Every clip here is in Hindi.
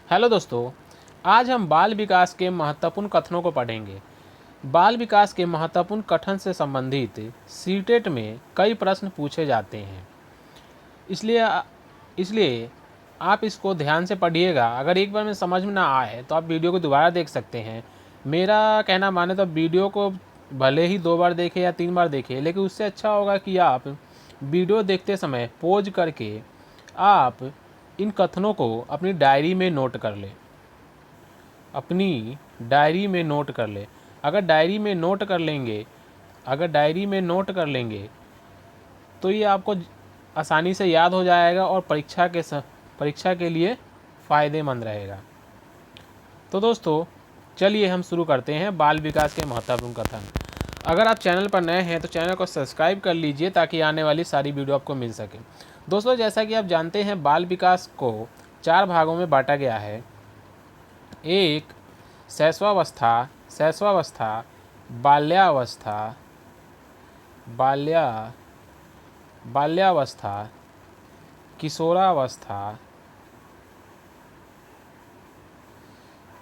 हेलो दोस्तों, आज हम बाल विकास के महत्वपूर्ण कथनों को पढ़ेंगे। बाल विकास के महत्वपूर्ण कथन से संबंधित सीटेट में कई प्रश्न पूछे जाते हैं, इसलिए इसलिए आप इसको ध्यान से पढ़िएगा। अगर एक बार में समझ में ना आए तो आप वीडियो को दोबारा देख सकते हैं। मेरा कहना माने तो वीडियो को भले ही 2 बार देखें या 3 बार देखें, लेकिन उससे अच्छा होगा कि आप वीडियो देखते समय पॉज करके आप इन कथनों को अपनी डायरी में नोट कर लें। अपनी डायरी में नोट कर ले। अगर डायरी में नोट कर लेंगे अगर डायरी में नोट कर लेंगे तो ये आपको आसानी से याद हो जाएगा और परीक्षा के लिए फ़ायदेमंद रहेगा। तो दोस्तों, चलिए हम शुरू करते हैं बाल विकास के महत्वपूर्ण कथन। अगर आप चैनल पर नए हैं तो चैनल को सब्सक्राइब कर लीजिए ताकि आने वाली सारी वीडियो आपको मिल सके। दोस्तों, जैसा कि आप जानते हैं, बाल विकास को 4 भागों में बांटा गया है। एक, शैशवावस्था, बाल्यावस्था, बाल्या बाल्यावस्था, किशोरावस्था,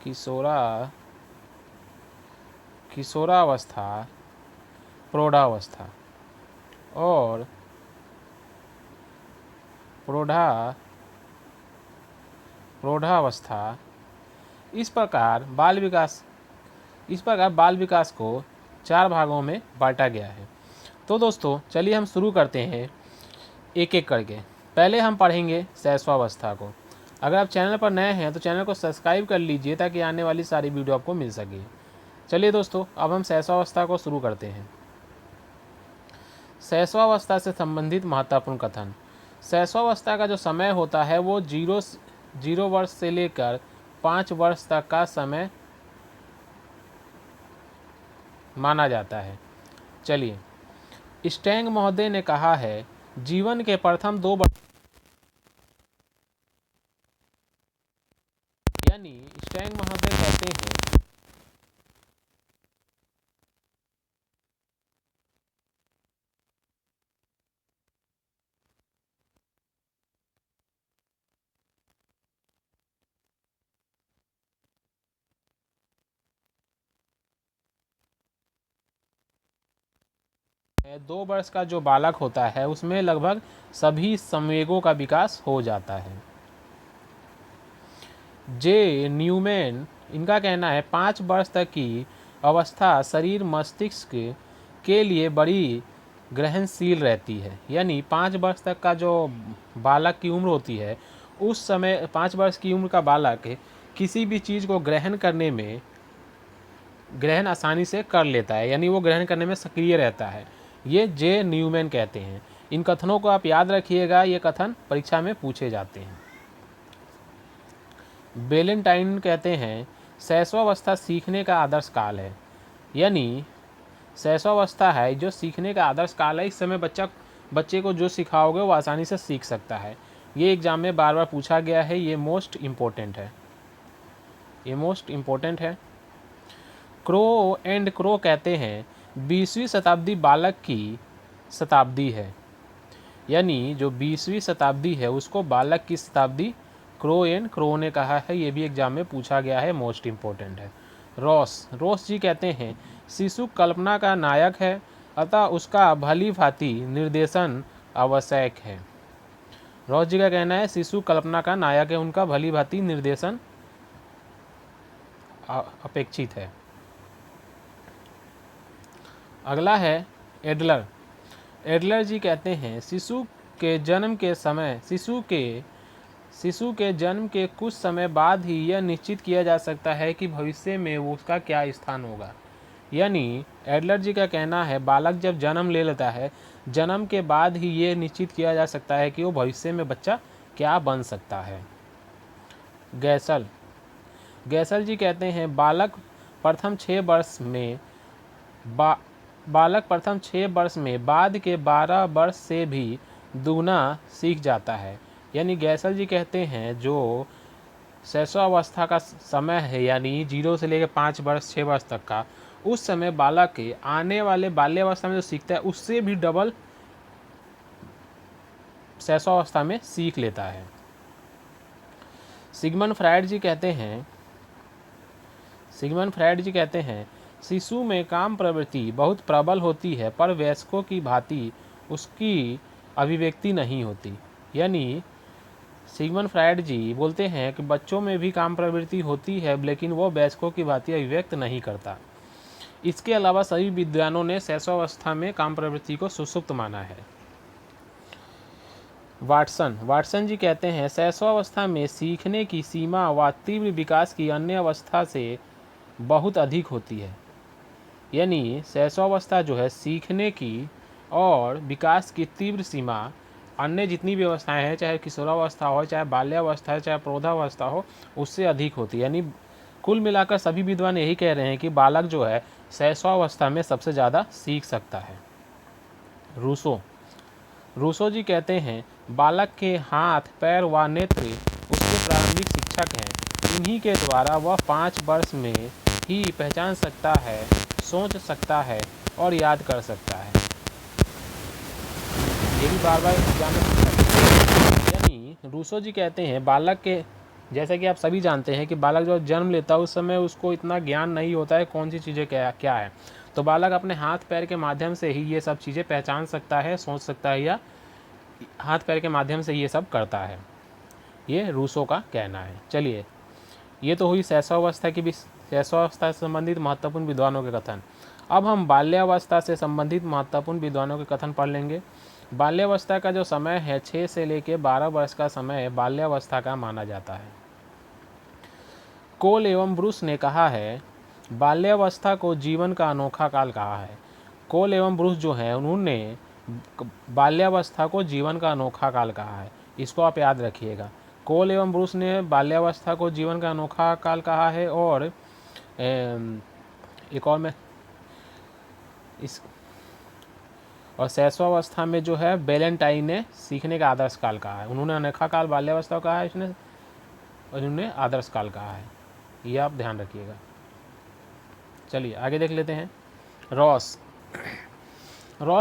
किशोरा किशोरावस्था, प्रौढ़ावस्था और प्रौढ़ावस्था। इस प्रकार बाल विकास को 4 भागों में बांटा गया है। तो दोस्तों, चलिए हम शुरू करते हैं एक एक करके। पहले हम पढ़ेंगे शैशवावस्था को। अगर आप चैनल पर नए हैं तो चैनल को सब्सक्राइब कर लीजिए ताकि आने वाली सारी वीडियो आपको मिल सके। चलिए दोस्तों, अब हम शैशवावस्था को शुरू करते हैं। शैशवावस्था से संबंधित महत्वपूर्ण कथन। शैशवावस्था का जो समय होता है वो 0 वर्ष से लेकर 5 वर्ष तक का समय माना जाता है। चलिए, स्टैंग महोदय ने कहा है, जीवन के प्रथम 2 वर्ष, यानी स्टैंग महोदय कहते हैं 2 वर्ष का जो बालक होता है उसमें लगभग सभी संवेगों का विकास हो जाता है। जे न्यूमैन, इनका कहना है 5 वर्ष तक की अवस्था शरीर मस्तिष्क के लिए बड़ी ग्रहणशील रहती है। यानी 5 वर्ष तक का जो बालक की उम्र होती है, उस समय 5 वर्ष की उम्र का बालक किसी भी चीज़ को ग्रहण आसानी से कर लेता है, यानी वो ग्रहण करने में सक्रिय रहता है। ये जे न्यूमैन कहते हैं। इन कथनों को आप याद रखिएगा, ये कथन परीक्षा में पूछे जाते हैं। बेलेंटाइन कहते हैं, शैशवावस्था सीखने का आदर्श काल है। यानी शैशवावस्था है जो सीखने का आदर्श काल है। इस समय बच्चे को जो सिखाओगे वो आसानी से सीख सकता है। ये एग्जाम में बार बार पूछा गया है। ये मोस्ट इम्पोर्टेंट है। क्रो एंड क्रो कहते हैं, 20वीं शताब्दी बालक की शताब्दी है। यानी जो 20वीं शताब्दी है उसको बालक की शताब्दी क्रो ने कहा है। ये भी एग्जाम में पूछा गया है, मोस्ट इम्पोर्टेंट है। रोस जी कहते हैं, शिशु कल्पना का नायक है, अतः उसका भली भांति निर्देशन आवश्यक है। रॉस जी का कहना है शिशु कल्पना का नायक है, उनका भली भांति निर्देशन अपेक्षित है। अगला है एडलर। एडलर जी कहते हैं, शिशु के जन्म के कुछ समय बाद ही यह निश्चित किया जा सकता है कि भविष्य में वो उसका क्या स्थान होगा। यानी एडलर जी का कहना है, बालक जब जन्म ले लेता है, जन्म के बाद ही ये निश्चित किया जा सकता है कि वो भविष्य में बच्चा क्या बन सकता है। गैसल जी कहते हैं, बालक प्रथम 6 वर्ष में बाद के 12 वर्ष से भी दुगना सीख जाता है। यानी गैसल जी कहते हैं, जो शैशवावस्था का समय है, यानी 0 से लेकर 5 वर्ष 6 वर्ष तक का, उस समय बालक के आने वाले बाल्यावस्था में जो सीखता है उससे भी डबल शैशवावस्था में सीख लेता है। सिगमंड फ्रायड जी कहते हैं शिशु में काम प्रवृत्ति बहुत प्रबल होती है पर वयस्कों की भांति उसकी अभिव्यक्ति नहीं होती। यानी सिगमंड फ्रायड जी बोलते हैं कि बच्चों में भी काम प्रवृत्ति होती है लेकिन वो वयस्कों की भांति अभिव्यक्त नहीं करता। इसके अलावा सभी विद्वानों ने शैशवावस्था में काम प्रवृत्ति को सुसुप्त माना है। वाटसन जी कहते हैं शैशवावस्था में सीखने की सीमा व तीव्र विकास की अन्य अवस्था से बहुत अधिक होती है। यानी शैशवावस्था जो है सीखने की और विकास की तीव्र सीमा अन्य जितनी भी अवस्थाएं हैं, चाहे किशोरावस्था हो, चाहे बाल्यावस्था हो, चाहे प्रौढ़ावस्था हो, उससे अधिक होती है। यानी कुल मिलाकर सभी विद्वान यही कह रहे हैं कि बालक जो है शैशवावस्था में सबसे ज़्यादा सीख सकता है। रूसो जी कहते हैं बालक के हाथ, पैर व नेत्र उसके प्रारंभिक शिक्षक हैं। इन्हीं के द्वारा वह 5 वर्ष में ही पहचान सकता है, सोच सकता है और याद कर सकता है। ये भी बार बार एग्जाम में पूछा जाता है। यानी रूसो जी कहते हैं बालक के, जैसे कि आप सभी जानते हैं कि बालक जो जन्म लेता है उस समय उसको इतना ज्ञान नहीं होता है कौन सी चीज़ें क्या है, तो बालक अपने हाथ पैर के माध्यम से ही ये सब चीज़ें पहचान सकता है, सोच सकता है या हाथ पैर के माध्यम से ये सब करता है। ये रूसो का कहना है। चलिए, ये तो हुई शैशवावस्था से संबंधित महत्वपूर्ण विद्वानों के कथन। अब हम बाल्यावस्था से संबंधित महत्वपूर्ण विद्वानों के कथन पढ़ लेंगे। बाल्यावस्था का जो समय है 6 से लेकर 12 वर्ष का समय बाल्यावस्था का माना जाता है। कोल एवं ब्रूस ने कहा है बाल्यावस्था को जीवन का अनोखा काल कहा है। कोल एवं ब्रूस जो है उन्होंने बाल्यावस्था को जीवन का अनोखा काल कहा है। इसको आप याद रखिएगा। कोल एवं ब्रूस ने बाल्यावस्था को जीवन का अनोखा काल कहा है और एक और में इस और शैशवावस्था में जो है बैलेंटाइन ने सीखने का आदर्श काल कहा है। उन्होंने अनोखा काल बाल्यावस्था कहा है इसने, और इन्होंने आदर्श काल कहा है। ये आप ध्यान रखिएगा। चलिए आगे देख लेते हैं। रॉस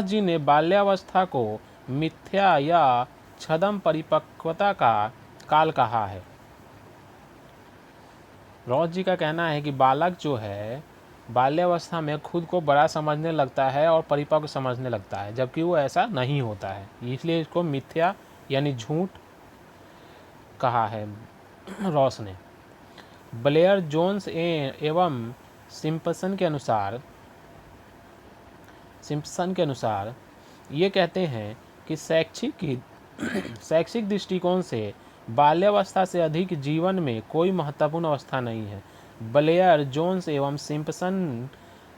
जी ने बाल्यावस्था को मिथ्या या छद्म परिपक्वता का काल कहा है। रॉस जी का कहना है कि बालक जो है बाल्यावस्था में खुद को बड़ा समझने लगता है और परिपक्व समझने लगता है, जबकि वो ऐसा नहीं होता है, इसलिए इसको मिथ्या यानी झूठ कहा है रॉस ने। ब्लेयर जोन्स एवं सिम्पसन के अनुसार ये कहते हैं कि शैक्षिक दृष्टिकोण से बाल्यावस्था से अधिक जीवन में कोई महत्वपूर्ण अवस्था नहीं है। ब्लेयर जोन्स एवं सिम्पसन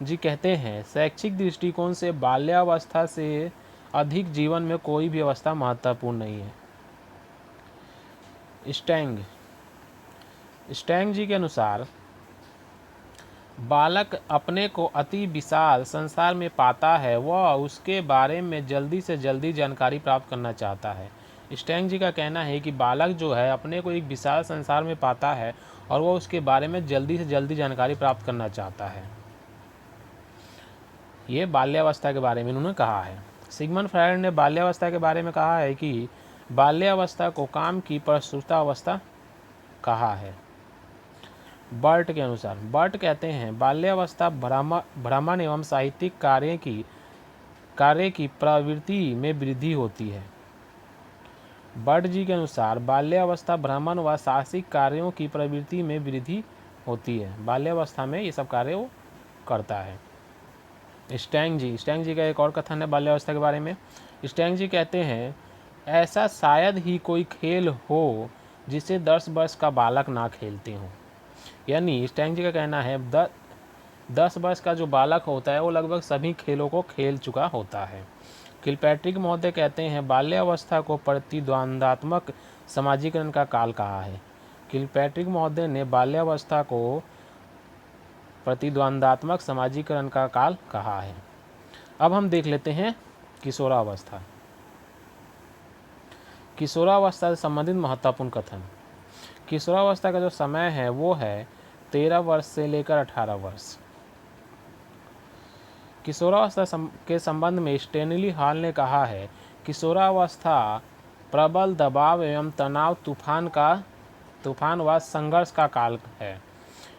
जी कहते हैं शैक्षिक दृष्टिकोण से बाल्यावस्था से अधिक जीवन में कोई भी अवस्था महत्वपूर्ण नहीं है। स्टैंग जी के अनुसार बालक अपने को अति विशाल संसार में पाता है, वह उसके बारे में जल्दी से जल्दी जानकारी प्राप्त करना चाहता है। स्टैंग जी का कहना है कि बालक जो है अपने को एक विशाल संसार में पाता है और वह उसके बारे में जल्दी से जल्दी जानकारी प्राप्त करना चाहता है। ये बाल्यावस्था के बारे में उन्होंने कहा है। सिगमंड फ्रायड ने बाल्यावस्था के बारे में कहा है कि बाल्यावस्था को काम की प्रस्तुतावस्था कहा है। बर्ट के अनुसार बर्ट कहते हैं बाल्यावस्था भ्रमण एवं साहित्यिक कार्य की प्रवृत्ति में वृद्धि होती है। बर्ट जी के अनुसार बाल्यावस्था भ्रमण व साहसिक कार्यों की प्रवृत्ति में वृद्धि होती है। बाल्यावस्था में ये सब कार्य वो करता है। स्टैंग जी का एक और कथन है बाल्यावस्था के बारे में। स्टैंग जी कहते हैं ऐसा शायद ही कोई खेल हो जिसे 10 वर्ष का बालक ना खेलते हों। यानी स्टैंग जी का कहना है 10 वर्ष का जो बालक होता है वो लगभग सभी खेलों को खेल चुका होता है। किलपैट्रिक महोदय कहते हैं बाल्यावस्था को प्रतिद्वंदात्मक समाजीकरण का काल कहा है। किलपैट्रिक महोदय ने बाल्यावस्था को प्रतिद्वंदात्मक समाजीकरण का काल कहा है। अब हम देख लेते हैं किशोरावस्था। किशोरावस्था से संबंधित महत्वपूर्ण कथन। किशोरावस्था का जो समय है वो है 13 वर्ष से लेकर 18 वर्ष। किशोरावस्था के संबंध में स्टेनली हॉल ने कहा है किशोरावस्था प्रबल दबाव एवं तनाव तूफान का तूफान व संघर्ष का काल है।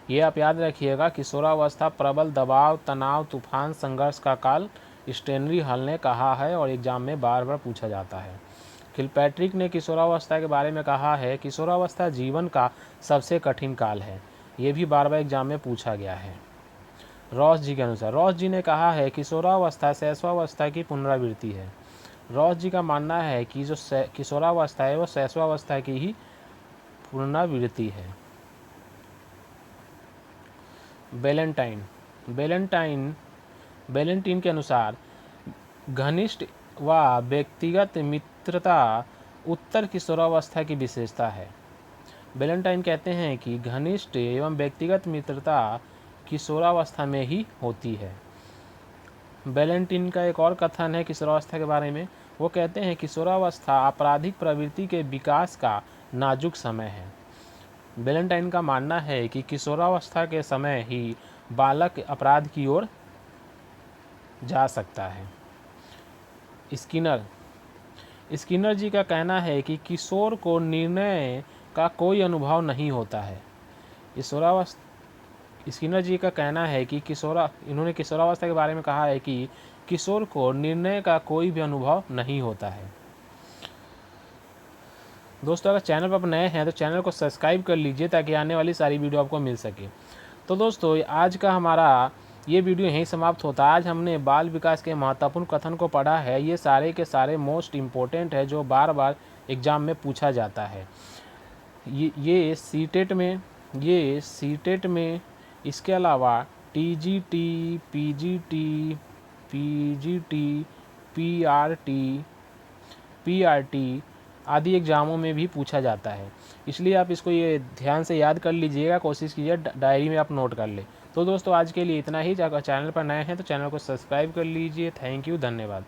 ये आप याद रखिएगा, किशोरावस्था, प्रबल दबाव, तनाव, तूफान, संघर्ष का काल स्टेनली हॉल ने कहा है और एग्जाम में बार बार पूछा जाता है। किलपैट्रिक ने किशोरावस्था के बारे में कहा है, किशोरावस्था जीवन का सबसे कठिन काल है। ये भी बार बार एग्जाम में पूछा गया है। रॉस जी के अनुसार, रॉस जी ने कहा है, किशोरावस्था शैशवावस्था की पुनरावृत्ति है। रॉस जी का मानना है कि जो किशोरावस्था है वो शैशवावस्था की ही पुनरावृत्ति है। बेलेंटाइन के अनुसार घनिष्ठ व व्यक्तिगत मित्रता उत्तर किशोरावस्था की विशेषता है। बेलेंटाइन कहते हैं कि घनिष्ठ एवं व्यक्तिगत मित्रता किशोरावस्था में ही होती है। बेलेंटाइन का एक और कथन है किशोरावस्था के बारे में। वो कहते हैं, किशोरावस्था आपराधिक प्रवृत्ति के विकास का नाजुक समय है। बेलेंटाइन का मानना है कि किशोरावस्था के समय ही बालक अपराध की ओर जा सकता है। स्किनर जी का कहना है कि किशोर को निर्णय का कोई अनुभव नहीं होता है। स्किनर जी का कहना है कि इन्होंने किशोरावस्था के बारे में कहा है कि किशोर को निर्णय का कोई भी अनुभव नहीं होता है। दोस्तों, अगर चैनल पर आप नए हैं तो चैनल को सब्सक्राइब कर लीजिए ताकि आने वाली सारी वीडियो आपको मिल सके। तो दोस्तों, आज का हमारा ये वीडियो यहीं समाप्त होता है। आज हमने बाल विकास के महत्वपूर्ण कथन को पढ़ा है। ये सारे के सारे मोस्ट इम्पोर्टेंट है जो बार बार एग्ज़ाम में पूछा जाता है। ये सीटेट में इसके अलावा टीजीटी, पीजीटी, पीआरटी आदि एग्ज़ामों में भी पूछा जाता है। इसलिए आप इसको ये ध्यान से याद कर लीजिएगा, कोशिश कीजिए डायरी में आप नोट कर ले। तो दोस्तों, आज के लिए इतना ही। अगर चैनल पर नए हैं तो चैनल को सब्सक्राइब कर लीजिए। थैंक यू, धन्यवाद।